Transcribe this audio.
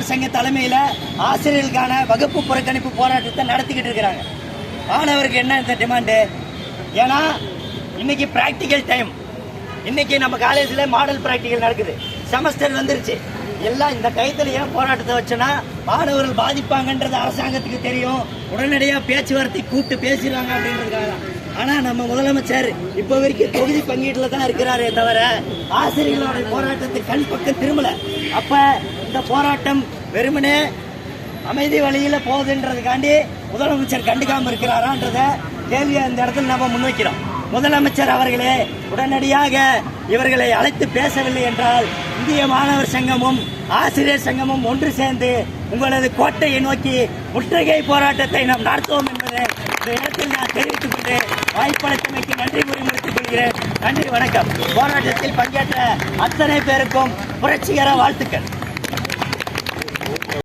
மாணவர் சங்க தலைமையில் ஆசிரியர்களுக்கான வகுப்பு புறக்கணிப்பு போராட்டத்தை நடத்திக்கிட்டு இருக்கிறாங்க. மாணவருக்கு என்ன இந்த டிமாண்டு? ஏன்னா இன்னைக்கு பிராக்டிக்கல் டைம். இன்னைக்கு நம்ம காலேஜில் மாடல் பிராக்டிக்கல் நடக்குது. செமஸ்டர் வந்துருச்சு. எல்லாம் இந்த டயத்தில் ஏன் போராட்டத்தை வச்சோன்னா மாணவர்கள் பாதிப்பாங்கன்றது அரசாங்கத்துக்கு தெரியும். உடனடியாக பேச்சுவார்த்தை கூப்பிட்டு பேசிடுவாங்க அப்படின்றதுக்காக தான். ஆனால் நம்ம முதலமைச்சர் இப்போ வரைக்கும் தொகுதி பங்கீட்டில் தான் இருக்கிறாரே தவிர ஆசிரியர்களோட போராட்டத்துக்கு கண் பக்கம் திரும்பல. அப்போ இந்த போராட்டம் வெறுமனே அமைதி வழியில் போகுதுன்றதுக்காண்டி முதலமைச்சர் கண்டுக்காமல் இருக்கிறாரான்றத கேள்வியை இந்த இடத்துல நம்ம முன்வைக்கிறோம். முதலமைச்சர் அவர்களே உடனடியாக இவர்களை அழைத்து பேசவில்லை என்றால் இந்திய மாணவர் சங்கமும் ஆசிரியர் சங்கமும் ஒன்று சேர்ந்து உங்களது கோட்டையை நோக்கி முற்றுகை போராட்டத்தை நாம் நடத்துவோம் என்பதை இந்த இடத்தில் நான் தெரிவித்துக் கொண்டு வாய்ப்பளித்தமைக்கு நன்றி கூறி முடித்துக் கொள்கிறேன். நன்றி, வணக்கம். போராட்டத்தில் பங்கேற்ற அத்தனை பேருக்கும் புரட்சிகர வாழ்த்துக்கள்.